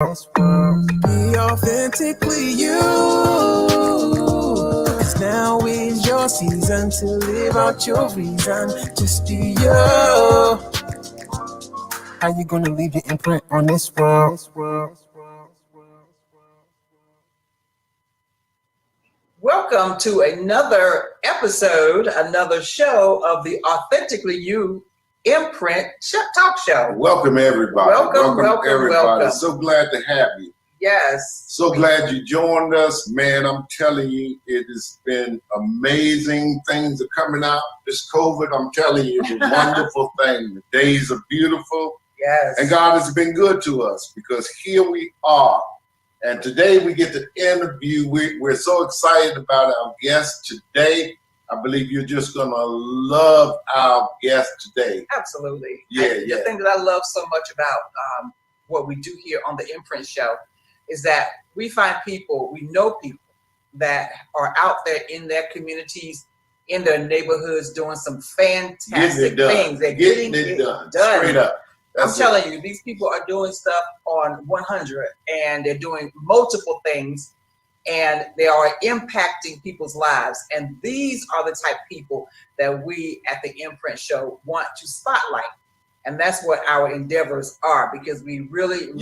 Be authentically you. 'Cause now is your season to live out your reason. Just be you. How you gonna leave your imprint on this world? Welcome to another episode, another show of the Authentically You Imprint Talk Show. Welcome, everybody. Welcome, everybody. welcome. So glad to have you. Yes. So glad you joined us. Man, I'm telling you, it has been amazing. Things are coming out. This COVID, I'm telling you, is a wonderful thing. The days are beautiful. Yes. And God has been good to us because here we are. And today we get to interview. We're so excited about our guest today. I believe you're just going to love our guest today. Absolutely. Yeah. The thing that I love so much about what we do here on the Imprint Show is that we find people, we know people that are out there in their communities, in their neighborhoods, doing some fantastic things. They're getting it done. Straight up. I'm telling you, these people are doing stuff on 100, and they're doing multiple things, and they are impacting people's lives. And these are the type of people that we at the Imprint Show want to spotlight. And that's what our endeavors are, because we really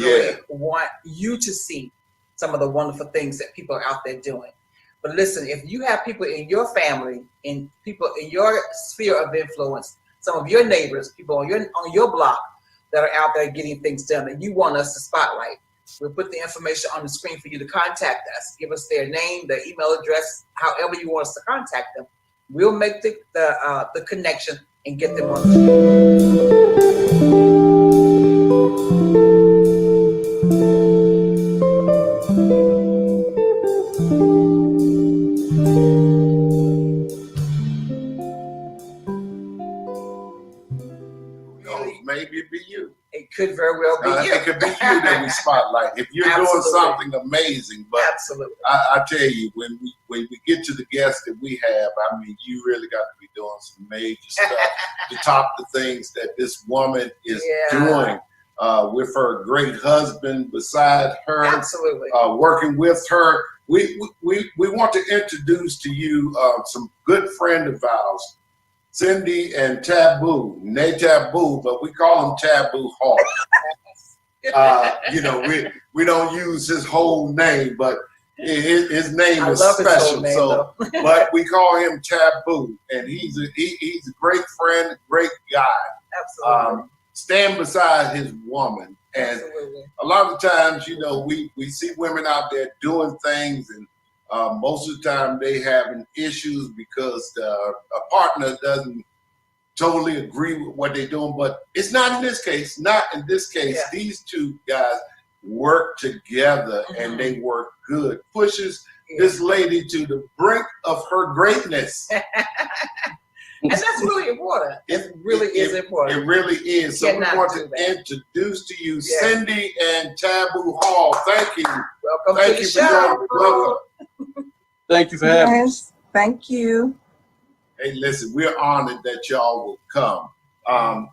want you to see some of the wonderful things that people are out there doing. But listen, if you have people in your family, in people in your sphere of influence, some of your neighbors, people on your block that are out there getting things done that you want us to spotlight, we'll put the information on the screen for you to contact us. Give us their name, their email address, however you want us to contact them. We'll make the connection and get them on the show. Maybe it be you. It could very well be you. It could be you that we spotlight. If you're doing something amazing, but absolutely, I tell you, when we get to the guests that we have, I mean, you really got to be doing some major stuff to top the things that this woman is doing with her great husband beside her. Absolutely, working with her. We want to introduce to you some good friend of ours, Cindy and Taboo. They Taboo, but we call him Taboo Hall. We don't use his whole name, but his name is special. But we call him Taboo, and he's a great friend, great guy. Absolutely. Stand beside his woman, and absolutely, a lot of times, we see women out there doing things, and most of the time they having issues because a partner doesn't totally agree with what they're doing. But it's not in this case. Not in this case. Yeah. These two guys work together, and they work good. Pushes this lady to the brink of her greatness. And that's really important. It really is important. It really is. So we want to introduce to you Cindy and Taboo Hall. Thank you. Welcome to the show. Welcome. Thank you for having us. Thank you. Hey, listen, we're honored that y'all will come.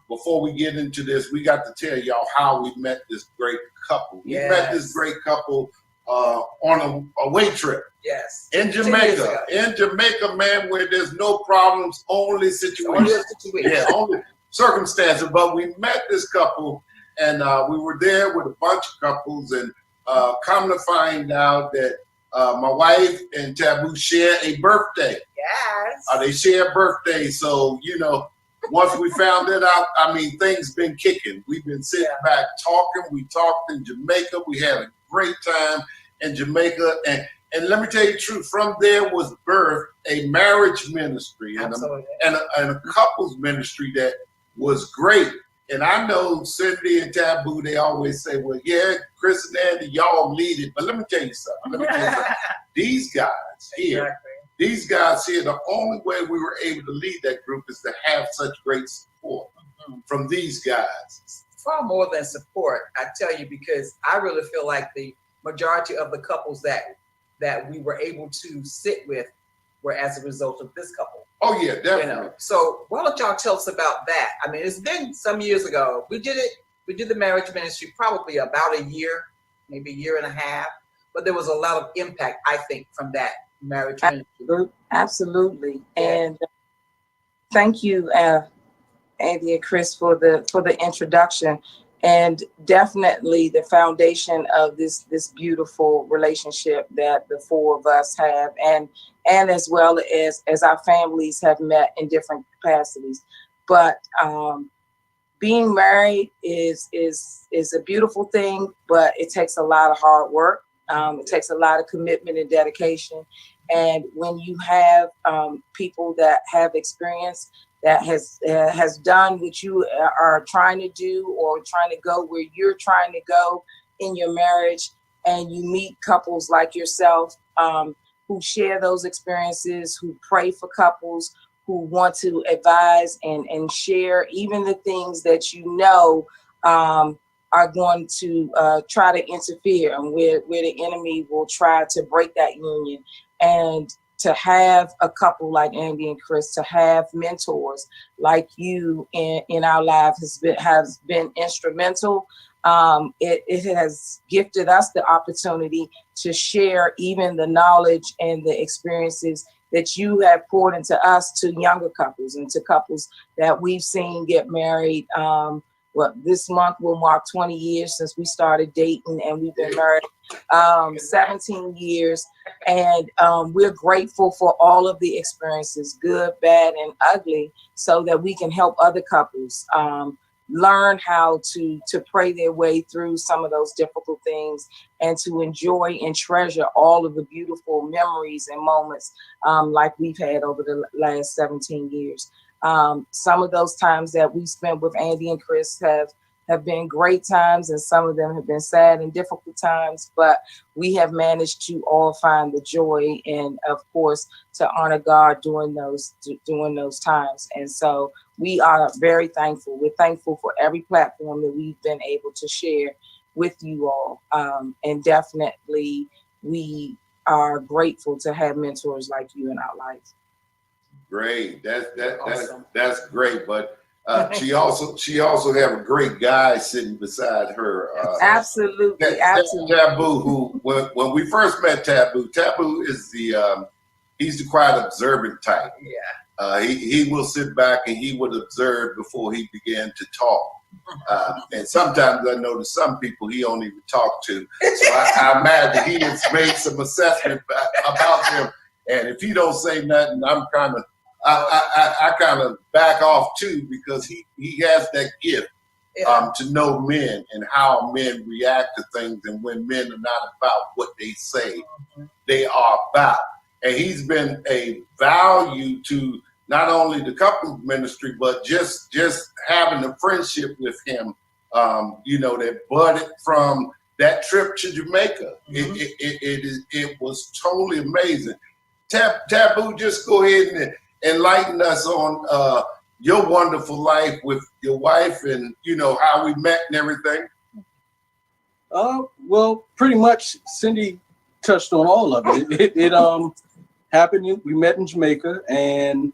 Before we get into this, we got to tell y'all how we met this great couple. We met this great couple on a away trip. Yes. In Jamaica. In Jamaica, man, where there's no problems, only situations. Only circumstances. But we met this couple, and we were there with a bunch of couples, and come to find out that my wife and Taboo share a birthday. Yes. They share a birthday. So, once we found it out, I mean, things been kicking. We've been sitting back talking. We talked in Jamaica. We had a great time in Jamaica. And let me tell you the truth, from there was birthed a marriage ministry and a couples ministry that was great. And I know Cindy and Taboo, they always say, well, yeah, Chris and Andy, y'all lead it. But let me tell you something. These guys here, the only way we were able to lead that group is to have such great support from these guys. Far more than support, I tell you, because I really feel like the majority of the couples that we were able to sit with were as a result of this couple. Oh yeah, definitely. So why don't y'all tell us about that? I mean, it's been some years ago. We did the marriage ministry probably about a year maybe a year and a half. But there was a lot of impact, I think, from that marriage ministry. Absolutely. And thank you, Andy and Chris, for the introduction, and definitely the foundation of this beautiful relationship that the four of us have, and as well as our families have met in different capacities. But being married is a beautiful thing, but it takes a lot of hard work. It takes a lot of commitment and dedication. And when you have people that have experience, that has done what you are trying to do, or trying to go where you're trying to go in your marriage, and you meet couples like yourself who share those experiences, who pray for couples, who want to advise and share even the things that you know are going to try to interfere, and where the enemy will try to break that union. And to have a couple like Andy and Chris, to have mentors like you in our life has been instrumental. It has gifted us the opportunity to share even the knowledge and the experiences that you have poured into us, to younger couples and to couples that we've seen get married. This month will mark 20 years since we started dating, and we've been married 17 years. And we're grateful for all of the experiences, good, bad, and ugly, so that we can help other couples learn how to pray their way through some of those difficult things, and to enjoy and treasure all of the beautiful memories and moments like we've had over the last 17 years. Some of those times that we spent with Andy and Chris have been great times, and some of them have been sad and difficult times, but we have managed to all find the joy, and of course to honor God during those times. And so we are very thankful. We're thankful for every platform that we've been able to share with you all, and definitely we are grateful to have mentors like you in our life. Great. Awesome. That's great. But she also have a great guy sitting beside her. Absolutely. Taboo, who when we first met Taboo is he's the quiet observant type. Yeah. He will sit back and he would observe before he began to talk. And sometimes I notice some people he don't even talk to. So I imagine he has made some assessment about them. And if he don't say nothing, I'm kind of I kind of back off too, because he has that gift to know men and how men react to things, and when men are not about what they say they are about. And he's been a value to not only the couples ministry, but just having a friendship with him, that budded from that trip to Jamaica. It was totally amazing. Taboo, just go ahead and enlighten us on your wonderful life with your wife, and how we met and everything. Well, pretty much Cindy touched on all of it. It happened. We met in Jamaica, and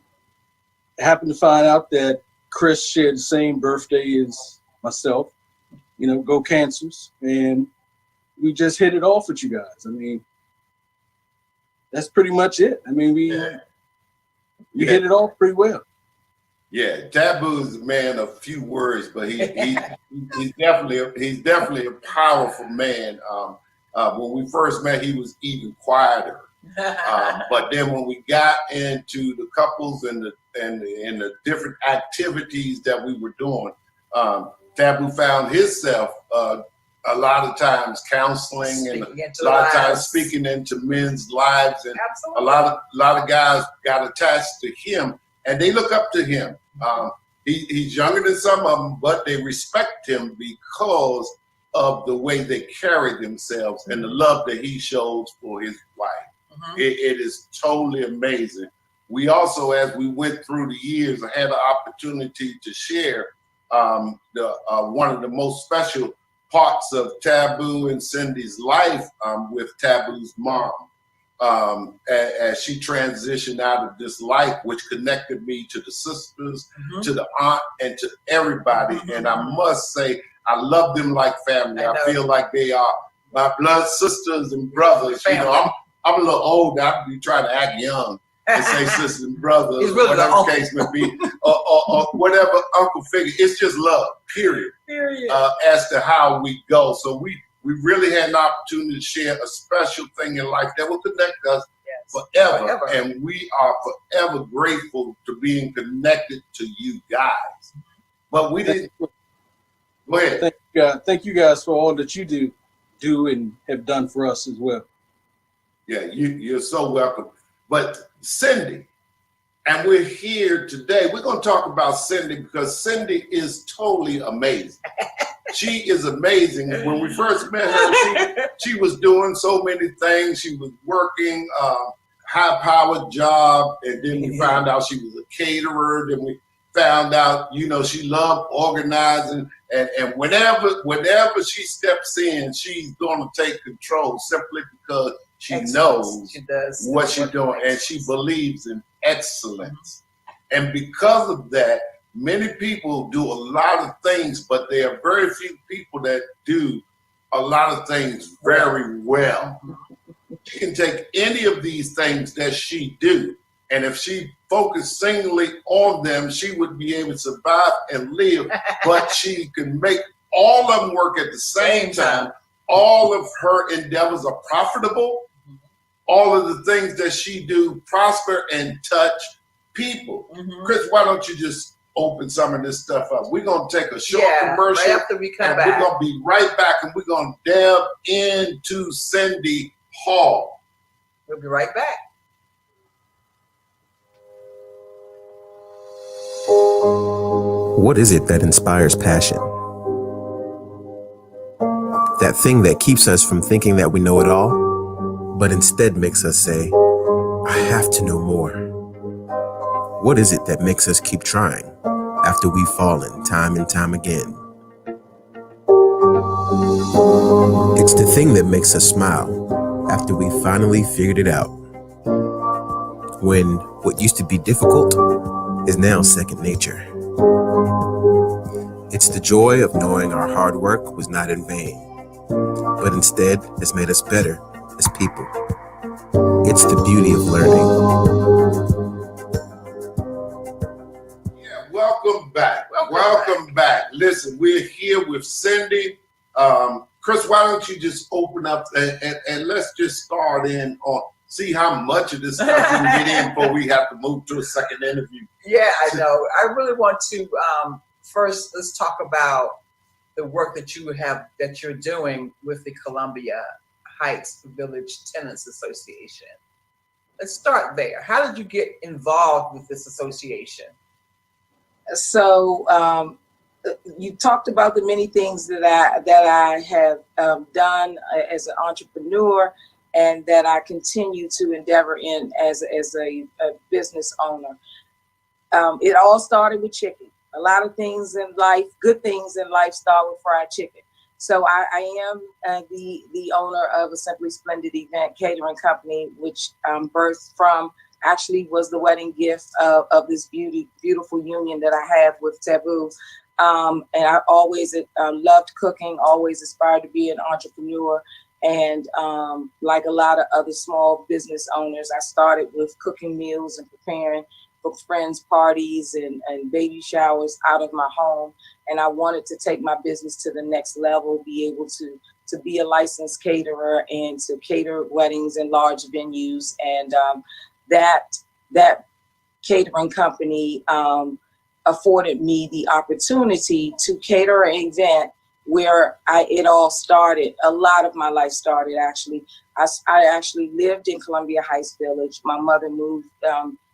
happened to find out that Chris shared the same birthday as myself. Go Cancers, and we just hit it off with you guys. I mean, that's pretty much it. I mean, we hit it off pretty well. Yeah, Taboo is a man of few words, but he's definitely a powerful man. When we first met, he was even quieter. But then when we got into the couples and the different activities that we were doing, Taboo found himself a lot of times counseling and a lot of times speaking into men's lives, and a lot of guys got attached to him, and they look up to him. He's younger than some of them, but they respect him because of the way they carry themselves and the love that he shows for his wife. It is totally amazing. We also, as we went through the years, I had an opportunity to share one of the most special parts of Taboo and Cindy's life with Taboo's mom. As she transitioned out of this life, which connected me to the sisters, to the aunt, and to everybody. And I must say, I love them like family. I feel like they are my blood sisters and brothers. You know, I'm a little old. I be trying to act young and say sisters and brothers, really whatever the case may be, or whatever uncle figure. It's just love, period. As to how we go. So we really had an opportunity to share a special thing in life that will connect us forever. And we are forever grateful to being connected to you guys. But we didn't. Go ahead. Thank you guys for all that you do and have done for us as well. Yeah, you're so welcome. But Cindy, and we're here today. We're going to talk about Cindy because Cindy is totally amazing. She is amazing. When we first met her, she was doing so many things. She was working a high-powered job, and then we found out she was a caterer. Then we found out, you know, she loved organizing, and whenever she steps in, she's going to take control simply because she knows what she's doing, and she believes in excellence. And because of that, many people do a lot of things, but there are very few people that do a lot of things very well. She can take any of these things that she do, and if she focused singly on them, she would be able to survive and live, but she can make all of them work at the same time. All of her endeavors are profitable. All of the things that she do prosper and touch people. Chris, why don't you just open some of this stuff up? We're going to take a short commercial. Right after we come back. We're going to be right back, and we're going to delve into Cindy Hall. We'll be right back. What is it that inspires passion? That thing that keeps us from thinking that we know it all, but instead makes us say, I have to know more. What is it that makes us keep trying after we've fallen time and time again? It's the thing that makes us smile after we finally figured it out. When what used to be difficult is now second nature. It's the joy of knowing our hard work was not in vain, but instead has made us better as people. It's the beauty of learning. Yeah, welcome back. Welcome back. Listen, we're here with Cindy. Chris, why don't you just open up and let's just start in on see how much of this stuff we can get in before we have to move to a second interview. Yeah, I know. I really want to first let's talk about the work that you're doing with the Columbia Heights Village Tenants Association. Let's start there. How did you get involved with this association? So you talked about the many things that I have done as an entrepreneur, and that I continue to endeavor in as a business owner. It all started with chicken. A lot of things in life, good things in life, start with fried chicken. So I am the owner of a Simply Splendid event catering company, which birthed from actually was the wedding gift of this beautiful union that I have with Taboo. And I always loved cooking, always aspired to be an entrepreneur. And like a lot of other small business owners, I started with cooking meals and preparing for friends' parties and baby showers out of my home. And I wanted to take my business to the next level, be able to be a licensed caterer and to cater weddings in large venues. And that catering company afforded me the opportunity to cater an event where it all started. A lot of my life started, actually. I actually lived in Columbia Heights Village. My mother moved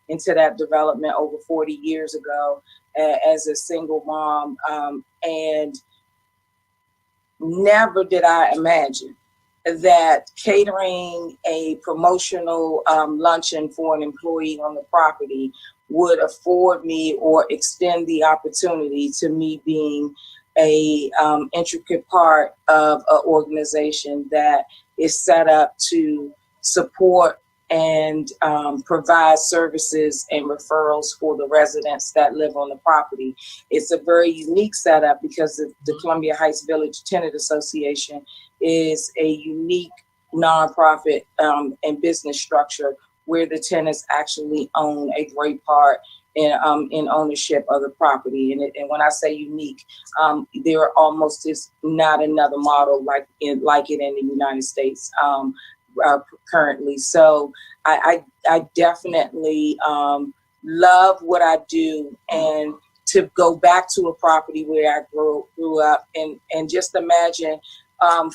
into that development over 40 years ago as a single mom. And never did I imagine that catering a promotional luncheon for an employee on the property would afford me or extend the opportunity to me being a intricate part of an organization that is set up to support and provide services and referrals for the residents that live on the property. It's a very unique setup because the Columbia Heights Village Tenant Association is a unique nonprofit and business structure where the tenants actually own a great part in ownership of the property. And when I say unique, there almost is not another model like it in the United States currently. So I definitely love what I do, and to go back to a property where I grew up, and just imagine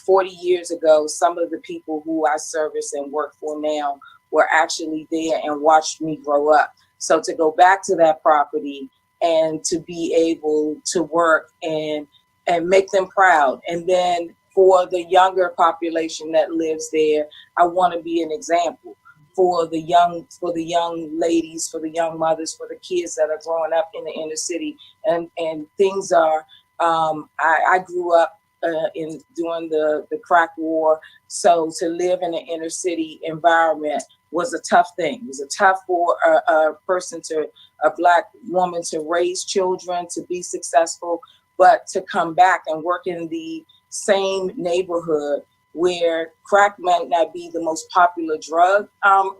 40 years ago, some of the people who I service and work for now were actually there and watched me grow up. So to go back to that property and to be able to work and make them proud. And then for the younger population that lives there, I want to be an example for the young ladies, for the young mothers, for the kids that are growing up in the inner city. And things are, I grew up during the crack war. So to live in an inner city environment was a tough thing. It was tough for a Black woman to raise children, to be successful, but to come back and work in the same neighborhood where crack might not be the most popular drug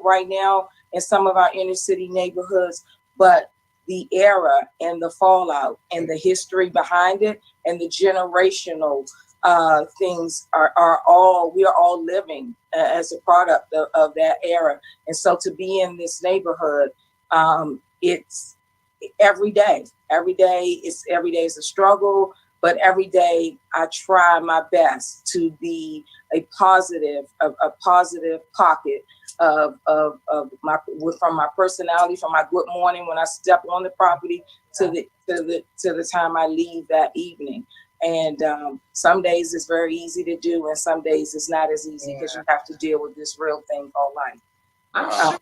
right now in some of our inner city neighborhoods, but the era and the fallout and the history behind it and the generational things we are all living as a product of that era. And so to be in this neighborhood, it's every day is a struggle, but every day I try my best to be a positive pocket of my, from my personality, from my good morning when I step on the property to the time I leave that evening. And some days it's very easy to do, and some days it's not as easy because you have to deal with this real thing called life. I'm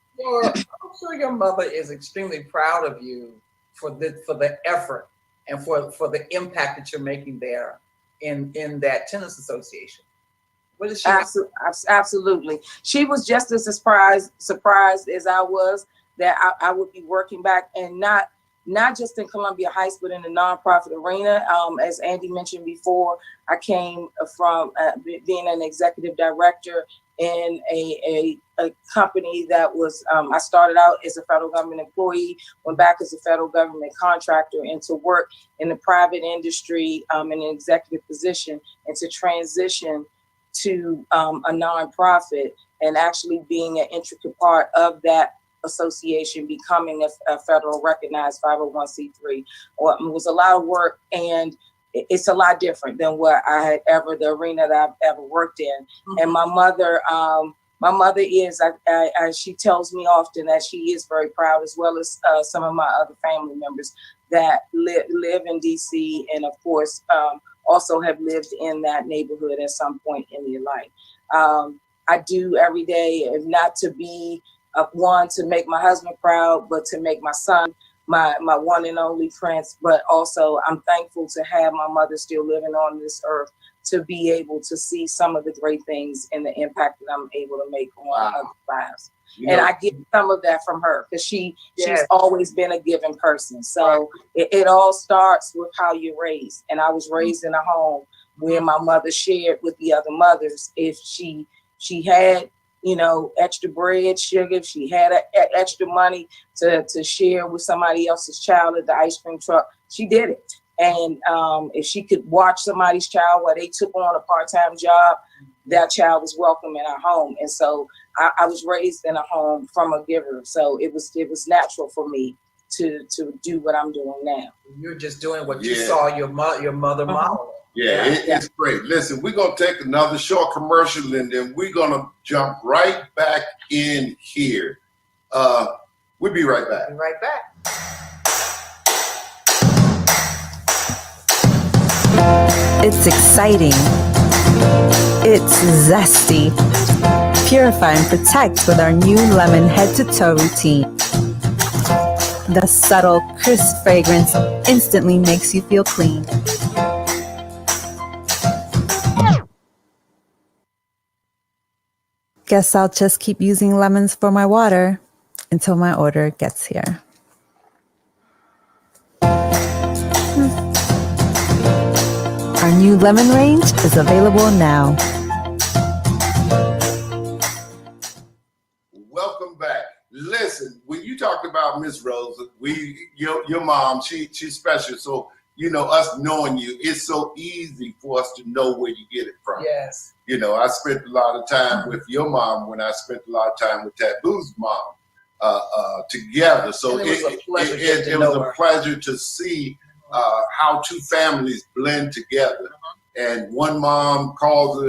sure your mother is extremely proud of you for the effort and for the impact that you're making there in that tenants association. What is she? Absolutely. She was just as surprised as I was that I would be working back, and not just in Columbia Heights, but in the nonprofit arena. As Andy mentioned before, I came from being an executive director in a company that was, I started out as a federal government employee, went back as a federal government contractor, and to work in the private industry in an executive position, and to transition to a nonprofit and actually being an intricate part of that association, becoming a federal recognized 501c3. It was a lot of work, and it's a lot different than what I had the arena that I've ever worked in. Mm-hmm. And my mother is, she tells me often that she is very proud, as well as some of my other family members that live in DC, and of course also have lived in that neighborhood at some point in their life. I do every day, not to be one to make my husband proud, but to make my son, my one and only prince. But also I'm thankful to have my mother still living on this earth, to be able to see some of the great things and the impact that I'm able to make on other lives. And I get some of that from her, because she's always been a giving person. So it all starts with how you're raised. And I was raised in a home where my mother shared with the other mothers. If she had, extra bread, sugar, if she had extra money to share with somebody else's child at the ice cream truck, she did it. And if she could watch somebody's child while they took on a part-time job, that child was welcome in our home. And so I was raised in a home from a giver. So it was natural for me to do what I'm doing now. You're just doing what you saw your mother model. It's great. Listen, we're going to take another short commercial, and then we're going to jump right back in here. We'll be right back. Be right back. It's exciting. It's zesty. Purify and protect with our new lemon head-to-toe routine. The subtle, crisp fragrance instantly makes you feel clean. Guess I'll just keep using lemons for my water until my order gets here. Our new lemon range is available now. Welcome back. Listen, when you talked about Miss Rose, your mom, she's special. So, you know, us knowing you, it's so easy for us to know where you get it from. Yes. You know, I spent a lot of time with your mom when I spent a lot of time with Taboo's mom together. So it was a pleasure to see how two families blend together. And one mom calls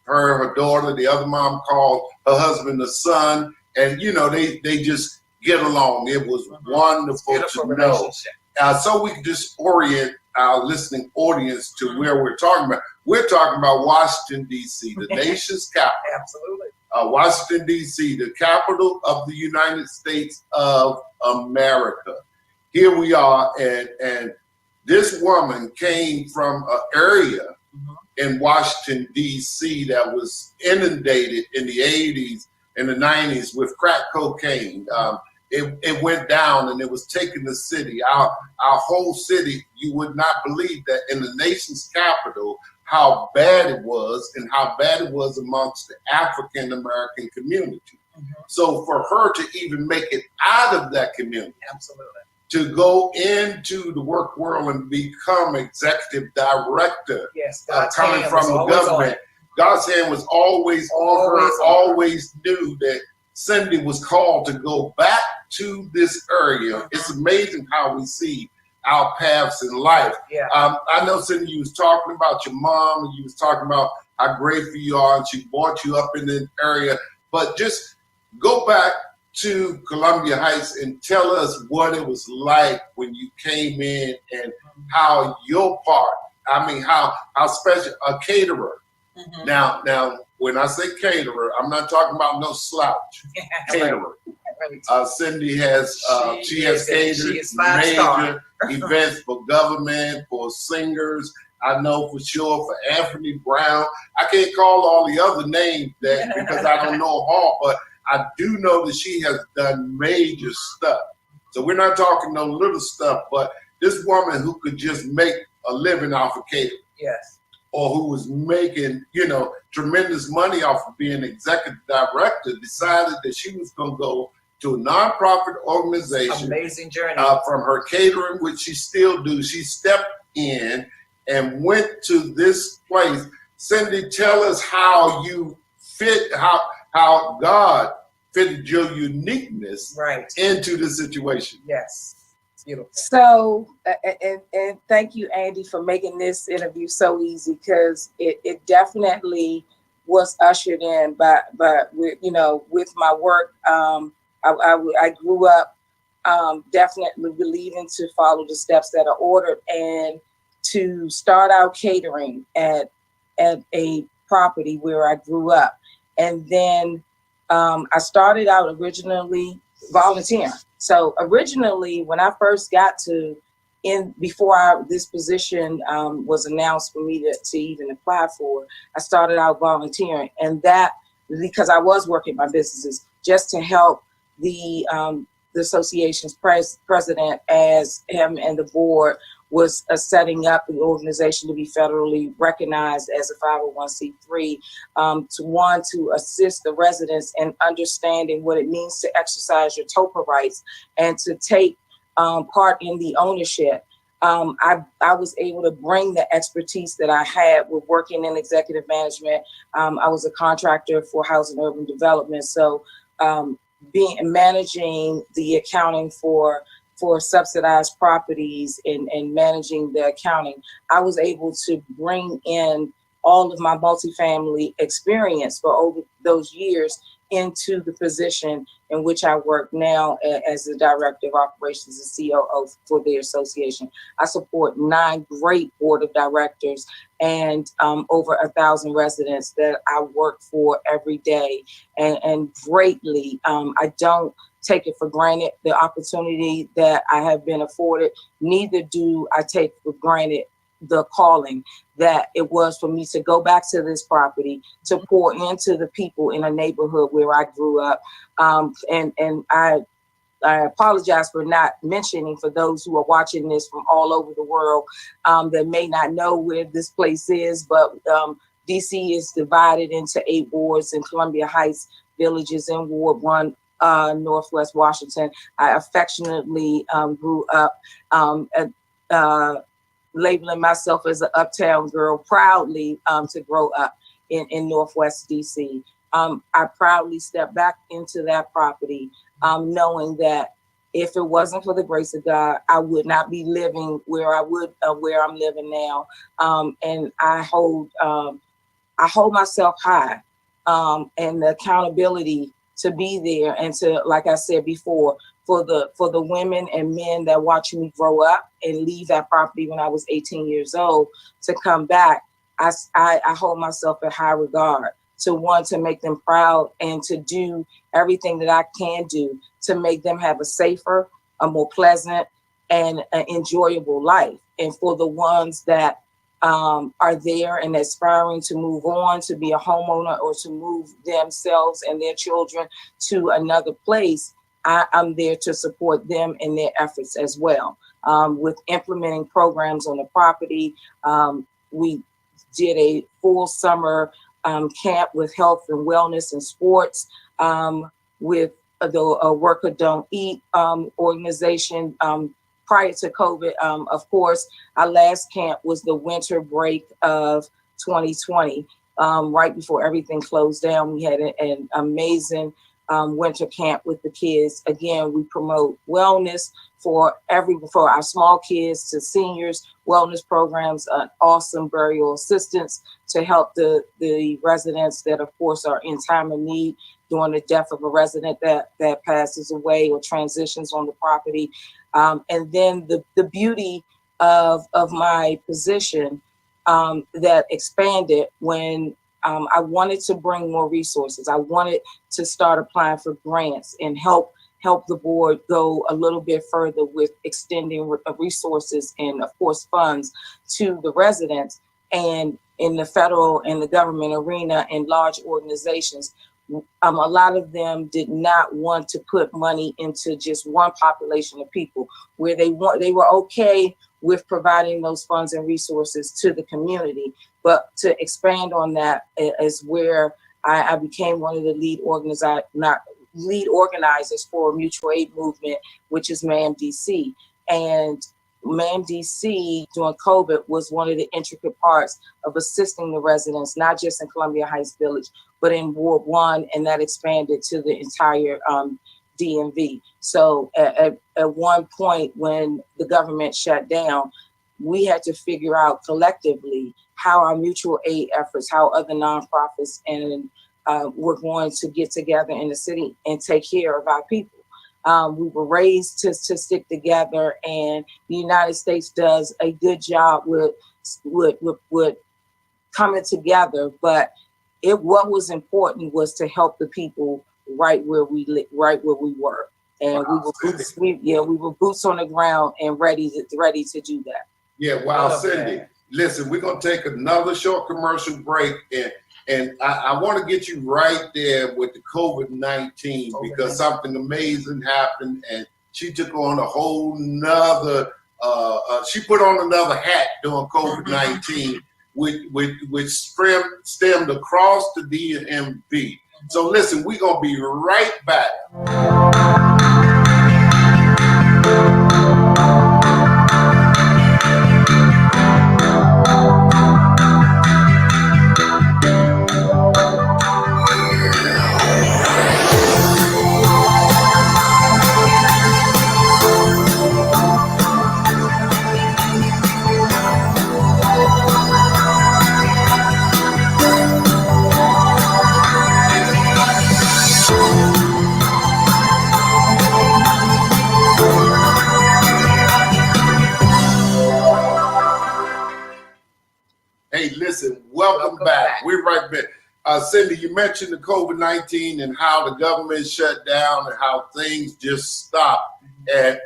her daughter, the other mom called her husband the son. And, you know, they just get along. It was wonderful to know. So we can just orient our listening audience to where we're talking about. We're talking about Washington, D.C., the nation's capital. Absolutely. Washington, D.C., the capital of the United States of America. Here we are, and this woman came from an area in Washington, D.C. that was inundated in the 80s and the 90s with crack cocaine. It went down and it was taking the city. Our whole city, you would not believe that in the nation's capital, how bad it was and how bad it was amongst the African American community. So for her to even make it out of that community, absolutely, to go into the work world and become executive director, yes, coming from the government, God's hand was always on her, always knew that Cindy was called to go back to this area. It's amazing how we see our paths in life. Yeah. I know, Cindy, you was talking about your mom, and you was talking about how grateful you are, and she brought you up in the area. But just go back to Columbia Heights and tell us what it was like when you came in and how your part, how special, a caterer. Now, when I say caterer, I'm not talking about no slouch. Caterer. Cindy has she has catered major events for government, for singers. I know for sure for Anthony Brown. I can't call all the other names because I don't know all, but I do know that she has done major stuff. So we're not talking no little stuff, but this woman who could just make a living off of catering. Yes. Or who was making, tremendous money off of being executive director, decided that she was going to go to a nonprofit organization. Amazing journey. From her catering, which she still do. She stepped in and went to this place. Cindy, tell us how you fit, how God fitted your uniqueness into the situation. Yes. Beautiful. So, and thank you, Andy, for making this interview so easy, because it definitely was ushered in by with my work. I grew up definitely believing to follow the steps that are ordered and to start out catering at a property where I grew up. And then I started out originally volunteering. So originally, when I first got before this position was announced for me to even apply for, I started out volunteering, and that because I was working my businesses just to help the association's president, as him and the board was setting up the organization to be federally recognized as a 501c3, to assist the residents in understanding what it means to exercise your TOPA rights and to take part in the ownership. I was able to bring the expertise that I had with working in executive management. I was a contractor for housing and urban development. So managing the accounting for subsidized properties and managing the accounting, I was able to bring in all of my multifamily experience for over those years into the position in which I work now as the Director of Operations and COO for the association. I support 9 great board of directors and over 1,000 residents that I work for every day, and greatly, I don't take it for granted, the opportunity that I have been afforded. Neither do I take for granted the calling that it was for me to go back to this property, to pour into the people in a neighborhood where I grew up. And I apologize for not mentioning, for those who are watching this from all over the world that may not know where this place is, but DC is divided into 8 wards, and Columbia Heights Village is in Ward 1, Northwest Washington. I affectionately grew up labeling myself as an uptown girl, proudly to grow up in Northwest DC. I proudly stepped back into that property, knowing that if it wasn't for the grace of God, I would not be living where I'm living now. And I hold myself high, and the accountability to be there, and to, like I said before, for the women and men that watched me grow up and leave that property when I was 18 years old to come back. I hold myself in high regard, to make them proud, and to do everything that I can do to make them have a safer, a more pleasant, and an enjoyable life. And for the ones that are there and aspiring to move on, to be a homeowner, or to move themselves and their children to another place, I'm there to support them in their efforts as well. With implementing programs on the property, we did a full summer camp with health and wellness and sports, with the Worker Don't Eat organization. Prior to COVID, of course, our last camp was the winter break of 2020. Right before everything closed down, we had an amazing winter camp with the kids. Again, we promote wellness for our small kids to seniors, wellness programs, awesome burial assistance to help the residents that, of course, are in time of need during the death of a resident that passes away or transitions on the property. And then the beauty of my position that expanded when I wanted to bring more resources. I wanted to start applying for grants and help the board go a little bit further with extending resources and, of course, funds to the residents. And in the federal and the government arena and large organizations, a lot of them did not want to put money into just one population of people, where they were okay with providing those funds and resources to the community. But to expand on that is where I became one of the lead organizers for a mutual aid movement, which is MAM DC. And MAM DC during COVID was one of the intricate parts of assisting the residents, not just in Columbia Heights Village, but in Ward 1, and that expanded to the entire DMV. So at one point when the government shut down, we had to figure out collectively how our mutual aid efforts, how other nonprofits and we're going to get together in the city and take care of our people. We were raised to stick together, and the United States does a good job with coming together. But what was important was to help the people right where we were, and we were boots on the ground and ready to do that. Yeah, wow, Cindy. Listen, we're gonna take another short commercial break, and I want to get you right there with the COVID-19 because something amazing happened, and she took on a whole nother. She put on another hat during COVID-19, which stemmed across the DMV. So listen, we're gonna be right back. Hey, listen, welcome back. We're right back. Cindy, you mentioned the COVID-19 and how the government shut down and how things just stopped.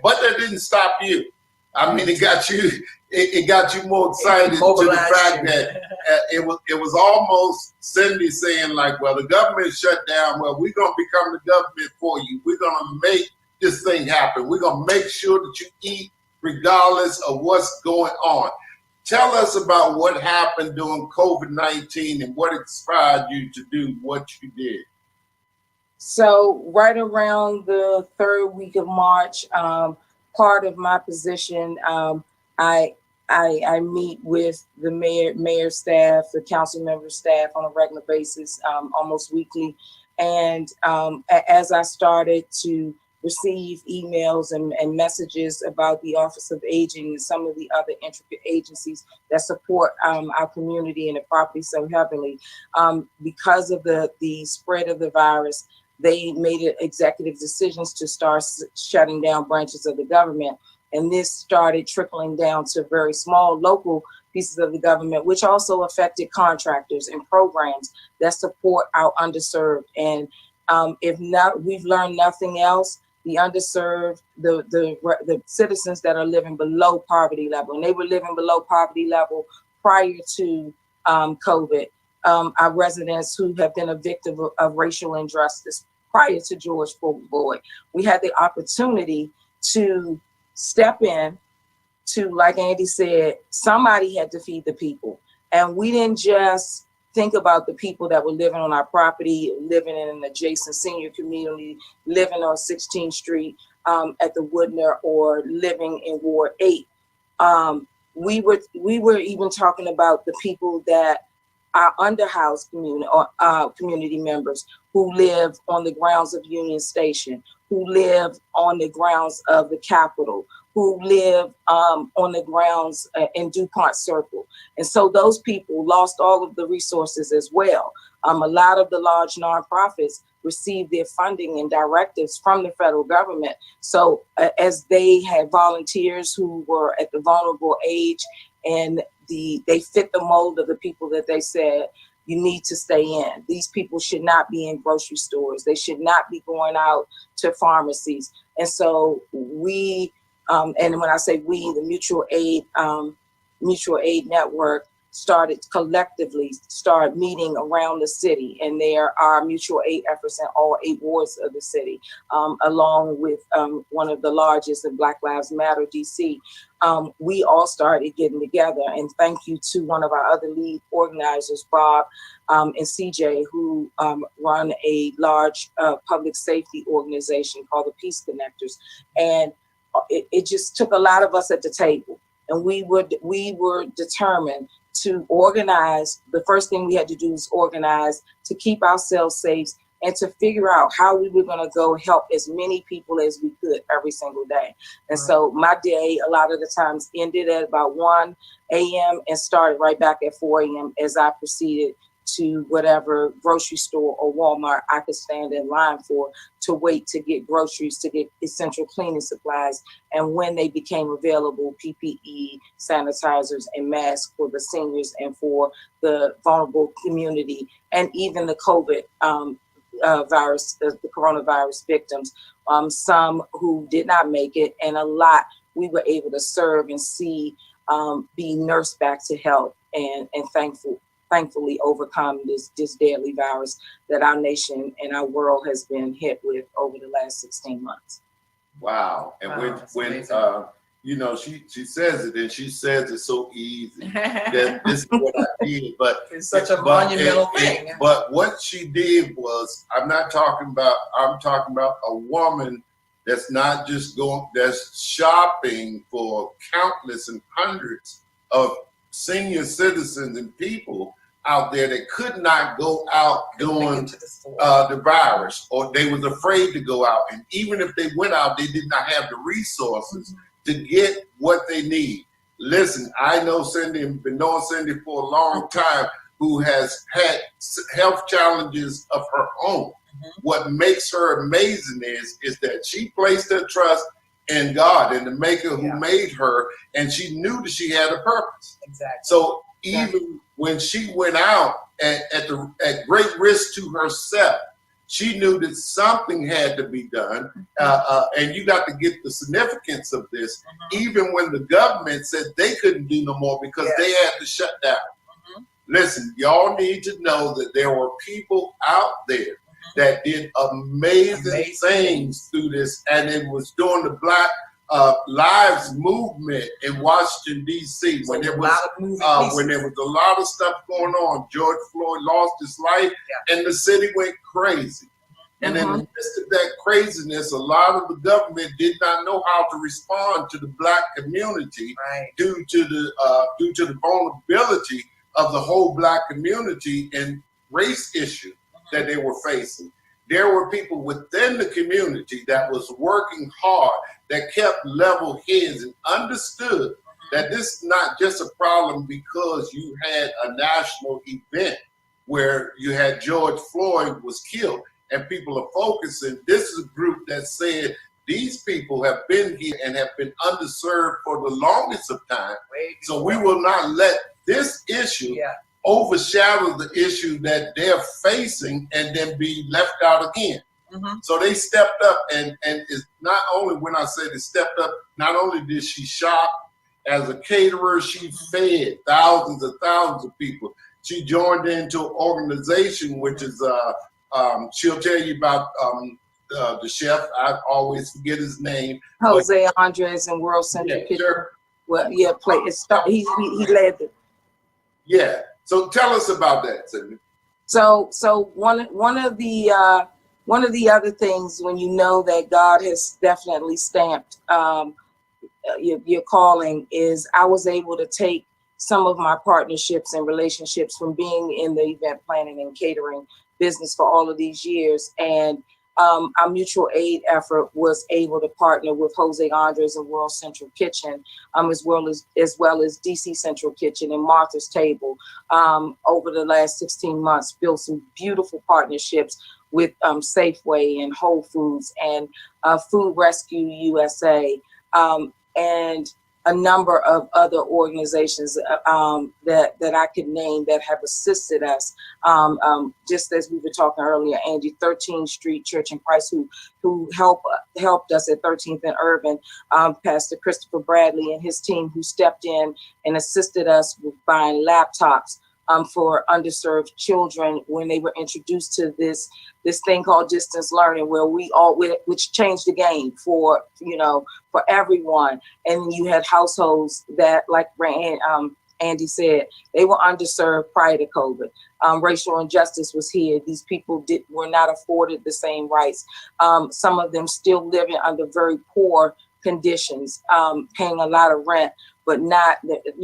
But that didn't stop you. I mean, it got you more excited to the fact that it was almost Cindy saying like, well, the government shut down. Well, we're going to become the government for you. We're going to make this thing happen. We're going to make sure that you eat regardless of what's going on. Tell us about what happened during COVID-19 and what inspired you to do what you did. So right around the third week of March, part of my position, I meet with the mayor staff, the council member staff on a regular basis, almost weekly. And as I started to receive emails and messages about the Office of Aging and some of the other intricate agencies that support our community and the property so heavily, because of the spread of the virus, they made executive decisions to start shutting down branches of the government. And this started trickling down to very small local pieces of the government, which also affected contractors and programs that support our underserved. And if not, we've learned nothing else. The underserved, the citizens that are living below poverty level, and they were living below poverty level prior to COVID. Our residents who have been a victim of racial injustice prior to George Floyd, we had the opportunity to step in to, like Andy said, somebody had to feed the people. And we didn't just think about the people that were living on our property, living in an adjacent senior community, living on 16th Street at the Woodner, or living in Ward 8. We were even talking about the people that are underhoused community members who live on the grounds of Union Station, who live on the grounds of the Capitol, who live on the grounds in DuPont Circle. And so those people lost all of the resources as well. A lot of the large nonprofits received their funding and directives from the federal government. So as they had volunteers who were at the vulnerable age, and they fit the mold of the people that they said, you need to stay in. These people should not be in grocery stores. They should not be going out to pharmacies. And so we, and when I say we, the mutual aid network collectively started meeting around the city, and there are mutual aid efforts in all 8 wards of the city, along with one of the largest in Black Lives Matter DC. We all started getting together, and thank you to one of our other lead organizers, Bob and CJ, who run a large public safety organization called the Peace Connectors. And it just took a lot of us at the table, and we were determined to organize. The first thing we had to do was organize to keep ourselves safe and to figure out how we were going to go help as many people as we could every single day. And so my day, a lot of the times, ended at about 1 a.m. and started right back at 4 a.m. as I proceeded to whatever grocery store or Walmart I could stand in line for to wait to get groceries, to get essential cleaning supplies. And when they became available, PPE, sanitizers, and masks for the seniors and for the vulnerable community, and even the COVID virus, the coronavirus victims, some who did not make it, and a lot we were able to serve and see be nursed back to health, and thankfully overcome this deadly virus that our nation and our world has been hit with over the last 16 months. Wow. And when you know, she says it, and she says it so easy that this is what I did, but it's such a monumental thing. But what she did was, I'm talking about a woman that's not just that's shopping for countless and hundreds of senior citizens and people out there that could not go out during the virus, or they was afraid to go out. And even if they went out, they did not have the resources to get what they need. Listen, I know Cindy, and been knowing Cindy for a long time, who has had health challenges of her own. What makes her amazing is that she placed her trust in God and the maker who made her, and she knew that she had a purpose. Exactly. So even when she went out at great risk to herself, She knew that something had to be done, and you got to get the significance of this, even when the government said they couldn't do no more because they had to shut down. Listen, y'all need to know that there were people out there that did amazing things through this, and it was during the Black Lives Movement in Washington D.C. when there was a lot of stuff going on. George Floyd lost his life, and the city went crazy. And in the midst of that craziness, a lot of the government did not know how to respond to the Black community due to the vulnerability of the whole Black community and race issue that they were facing. There were people within the community that was working hard, that kept level heads and understood that this is not just a problem because you had a national event where you had George Floyd was killed and people are focusing. This is a group that said these people have been here and have been underserved for the longest of time. So we will not let this issue overshadow the issue that they're facing and then be left out again. So they stepped up, and it's not only, when I say they stepped up, not only did she shop as a caterer, she fed thousands of people. She joined into an organization which is she'll tell you about the chef. I always forget his name. Jose Andres and World Central Kitchen. Sure. Well, he led the. Yeah. So tell us about that, Cindy. So one of the other things, when you know that God has definitely stamped your calling, is I was able to take some of my partnerships and relationships from being in the event planning and catering business for all of these years, and our mutual aid effort was able to partner with Jose Andres and World Central Kitchen, as well as DC Central Kitchen and Martha's Table. Over the last 16 months, built some beautiful partnerships with Safeway and Whole Foods and Food Rescue USA, and a number of other organizations that I could name that have assisted us. Just as we were talking earlier, Angie, 13th Street Church in Christ, who helped us at 13th and Urban, Pastor Christopher Bradley and his team, who stepped in and assisted us with buying laptops for underserved children when they were introduced to this thing called distance learning, which changed the game for everyone. And you had households that, like Andy said, they were underserved prior to COVID. Racial injustice was here. These people were not afforded the same rights. Some of them still living under very poor conditions, paying a lot of rent, but not,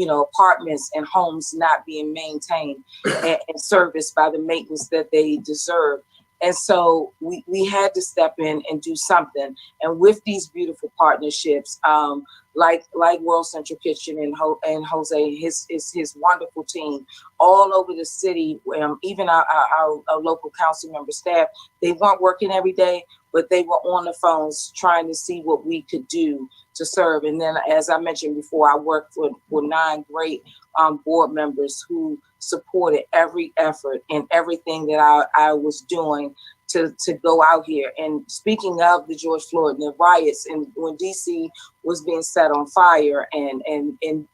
apartments and homes not being maintained and serviced by the maintenance that they deserve. And so we had to step in and do something. And with these beautiful partnerships, like World Central Kitchen and Jose, his wonderful team all over the city, even our local council member staff, they weren't working every day, but they were on the phones trying to see what we could do to serve. And then, as I mentioned before, I worked for 9 great board members who supported every effort and everything that I was doing to go out here. And speaking of the George Floyd and the riots, and when DC was being set on fire, and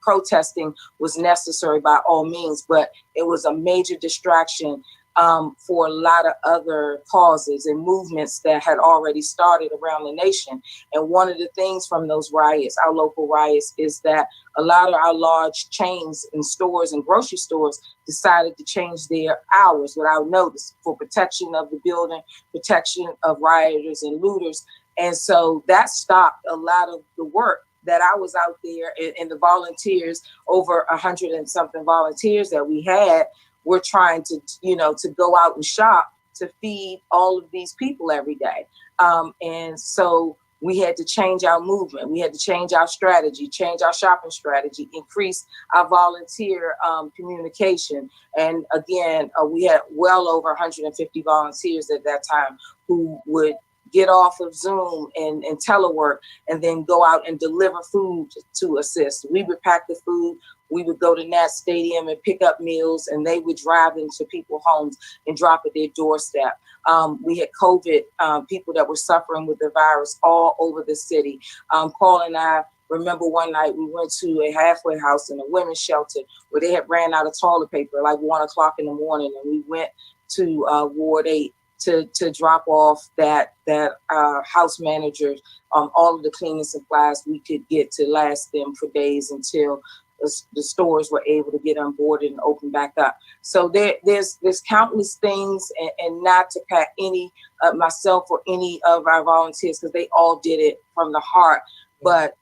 protesting was necessary by all means, but it was a major distraction for a lot of other causes and movements that had already started around the nation. And one of the things from those riots, our local riots, is that a lot of our large chains and stores and grocery stores decided to change their hours without notice for protection of the building, protection of rioters and looters. And so that stopped a lot of the work that I was out there, and the volunteers, over 100 and something volunteers that we had, were trying to go out and shop to feed all of these people every day. And so we had to change our movement. We had to change our strategy, change our shopping strategy, increase our volunteer communication. And again, we had well over 150 volunteers at that time who would get off of Zoom and telework and then go out and deliver food to assist. We would pack the food. we would go to Nat Stadium and pick up meals, and they would drive them to people's homes and drop at their doorstep. We had COVID, people that were suffering with the virus all over the city. Paul and I remember one night we went to a halfway house in a women's shelter where they had ran out of toilet paper like 1 o'clock in the morning, and we went to Ward 8 to drop off that house manager all of the cleaning supplies we could get to last them for days until the stores were able to get on board and open back up. So there's countless things, and not to pat any myself or any of our volunteers, because they all did it from the heart. But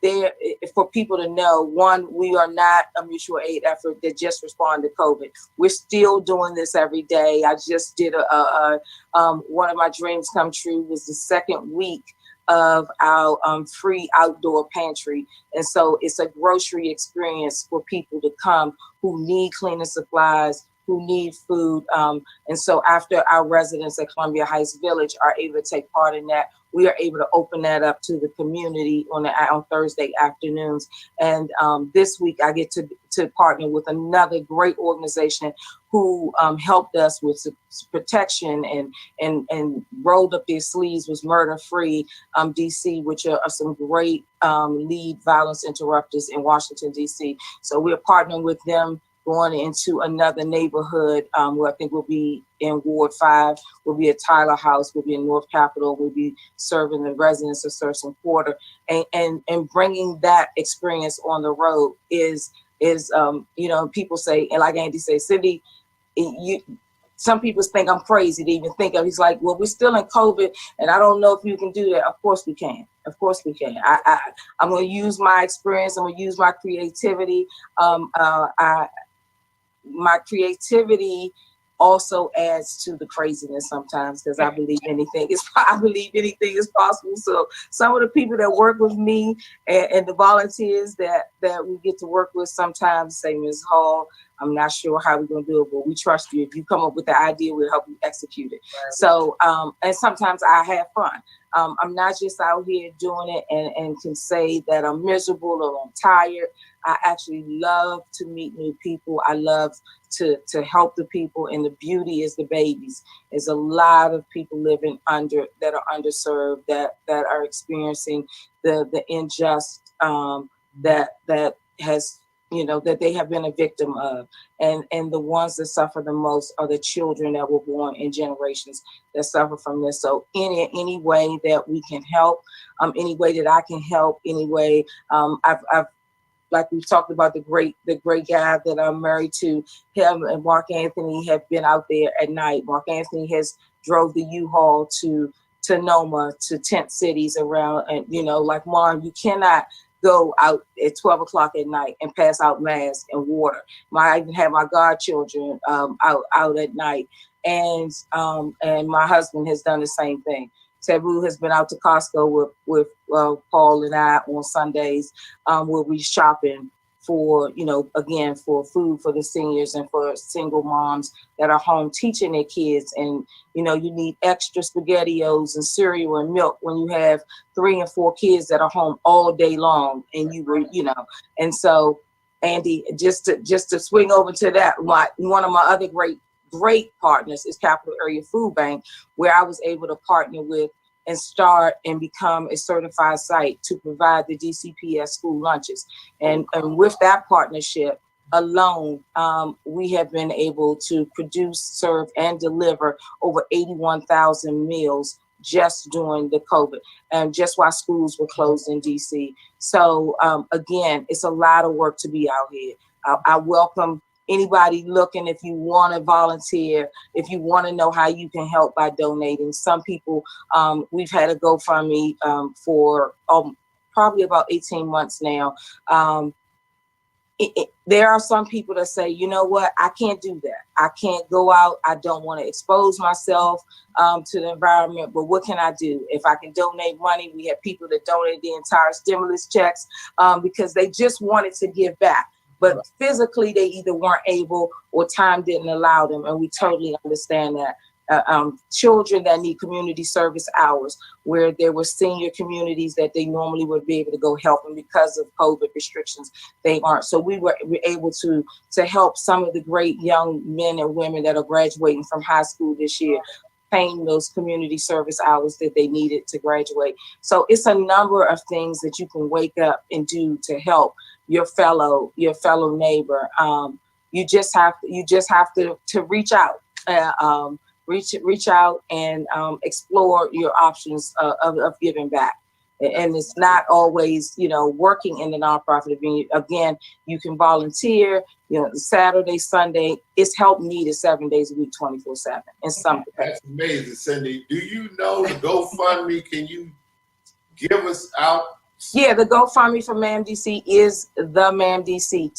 there, for people to know, one, we are not a mutual aid effort that just respond to COVID. We're still doing this every day. I just did one of my dreams come true was the second week of our free outdoor pantry. And so it's a grocery experience for people to come who need cleaning supplies, who need food. And so after our residents at Columbia Heights Village are able to take part in that, we are able to open that up to the community on Thursday afternoons. And this week I get to partner with another great organization who helped us with protection and rolled up their sleeves, was Murder Free DC, which are some great lead violence interrupters in Washington, DC. So we're partnering with them, going into another neighborhood where I think we'll be in Ward 5, we'll be at Tyler House, we'll be in North Capitol, we'll be serving the residents of Surson Quarter, and bringing that experience on the road is people say, and like Andy says, Cindy, some people think I'm crazy to even think of. He's like, well, we're still in COVID, and I don't know if you can do that. Of course we can. Of course we can. I'm going to use my experience. I'm going to use my creativity. My creativity also adds to the craziness sometimes, because I believe anything is possible. So some of the people that work with me and the volunteers that we get to work with sometimes say, Ms. Hall, I'm not sure how we're going to do it, but we trust you. If you come up with the idea, we'll help you execute it. Right. So, and sometimes I have fun. I'm not just out here doing it and can say that I'm miserable or I'm tired. I actually love to meet new people. I love to help the people, and the beauty is the babies. There's a lot of people living that are underserved, that are experiencing the unjust that has, that they have been a victim of. And the ones that suffer the most are the children that were born in generations that suffer from this. So any way that we can help, any way that I can help, any way, I've like we've talked about the great guy that I'm married to, him and Mark Anthony have been out there at night. Mark Anthony has drove the U-Haul to Noma, to tent cities around, and like Mom, you cannot go out at 12 o'clock at night and pass out masks and water. I even had my godchildren out at night, and my husband has done the same thing. Taboo has been out to Costco with Paul and I on Sundays. We'll be shopping for, again, for food for the seniors and for single moms that are home teaching their kids. And, you need extra SpaghettiOs and cereal and milk when you have 3 and 4 kids that are home all day long. And and so, Andy, just to swing over to that, one of my other great partners is Capital Area Food Bank, where I was able to partner with and start and become a certified site to provide the DCPS school lunches. And with that partnership alone, we have been able to produce, serve, and deliver over 81,000 meals just during the COVID, and just while schools were closed in DC. So again, it's a lot of work to be out here. I welcome anybody looking. If you want to volunteer, if you want to know how you can help by donating. Some people, we've had a GoFundMe for probably about 18 months now. There are some people that say, you know what, I can't do that. I can't go out. I don't want to expose myself to the environment, but what can I do? If I can donate money, we have people that donate the entire stimulus checks because they just wanted to give back. But physically, they either weren't able or time didn't allow them. And we totally understand that. children that need community service hours, where there were senior communities that they normally would be able to go help, and because of COVID restrictions, they aren't. So we were able to help some of the great young men and women that are graduating from high school this year, paying those community service hours that they needed to graduate. So it's a number of things that you can wake up and do to help your fellow neighbor. You just have to reach out, reach out and explore your options of giving back. And it's not always, working in the nonprofit. Again, you can volunteer, Saturday, Sunday. It's help needed 7 days a week, 24/7 in some capacity. That's amazing, Cindy. Do you know the GoFundMe? Can you give us out? Yeah, the GoFundMe for MAMDC is the MAMDC,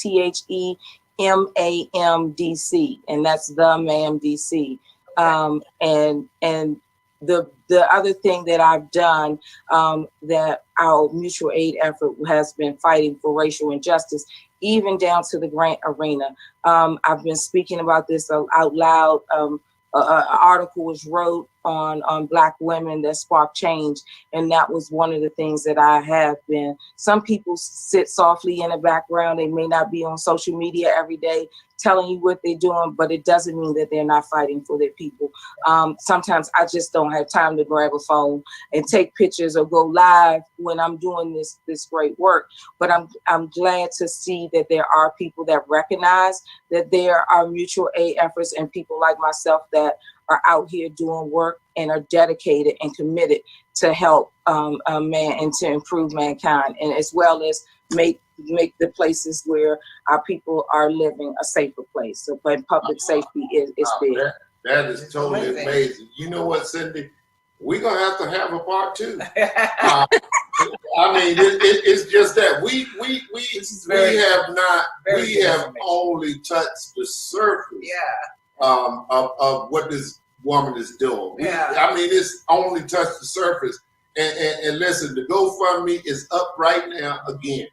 THEMAMDC, and that's the MAMDC. And the other thing that I've done, that our mutual aid effort has been fighting for racial injustice, even down to the grant arena. I've been speaking about this out loud. An article was wrote on Black women that sparked change, and that was one of the things that I have been. Some people sit softly in the background. They may not be on social media every day telling you what they're doing, but it doesn't mean that they're not fighting for their people. Sometimes I just don't have time to grab a phone and take pictures or go live when I'm doing this great work. But I'm glad to see that there are people that recognize that there are mutual aid efforts and people like myself that are out here doing work and are dedicated and committed to help man and to improve mankind, and as well as make the places where our people are living a safer place. So, but public safety is big. That is totally amazing. You know what, Cindy? We're gonna have to have a part two. I mean, it's just that we have only touched the surface. Of what this woman is doing. I mean, it's only touched the surface. And listen, the GoFundMe is up right now again.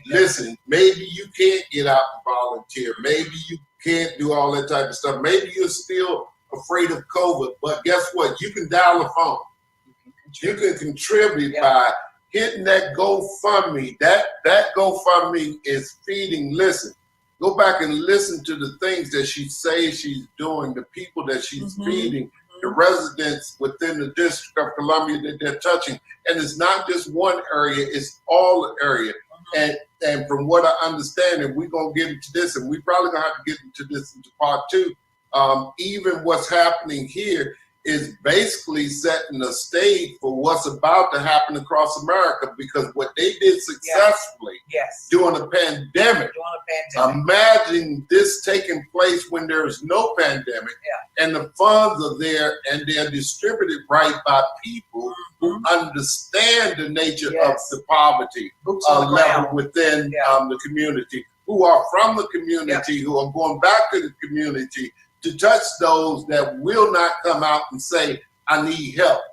Listen, maybe you can't get out and volunteer. Maybe you can't do all that type of stuff. Maybe you're still afraid of COVID. But guess what? You can dial a phone. You can contribute by hitting that GoFundMe. That GoFundMe is feeding. Listen, go back and listen to the things that she says she's doing, the people that she's feeding, the residents within the District of Columbia that they're touching. And it's not just one area, it's all the area. And from what I understand, and we're going to get into this, and we probably going to have to get into this into part two, even what's happening here is basically setting the stage for what's about to happen across America, because what they did successfully during a pandemic, imagine this taking place when there's no pandemic and the funds are there and they're distributed right by people who understand the nature of the poverty level within the community, who are from the community, who are going back to the community to touch those that will not come out and say, I need help,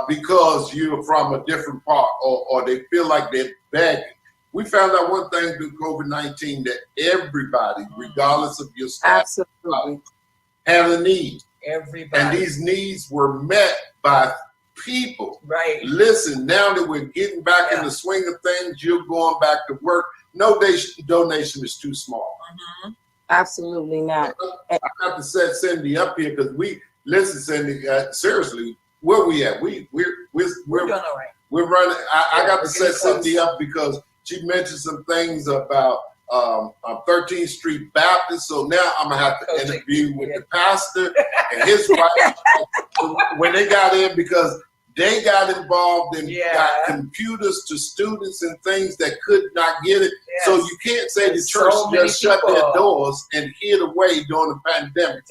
because you're from a different part, or they feel like they're begging. We found out one thing through COVID-19, that everybody, regardless of your status, had a need. Everybody. And these needs were met by people. Right. Listen, now that we're getting back in the swing of things, you're going back to work. No donation is too small. Absolutely not. I have to set Cindy up here because listen, Cindy, seriously, where we at? We're doing all right. We're running. I got to set Cindy up because she mentioned some things about 13th Street Baptist. So now I'm gonna have to interview with the pastor and his wife when they got in, because they got involved and got computers to students and things that could not get it. So you can't say the church just shut their doors and hid away during the pandemic.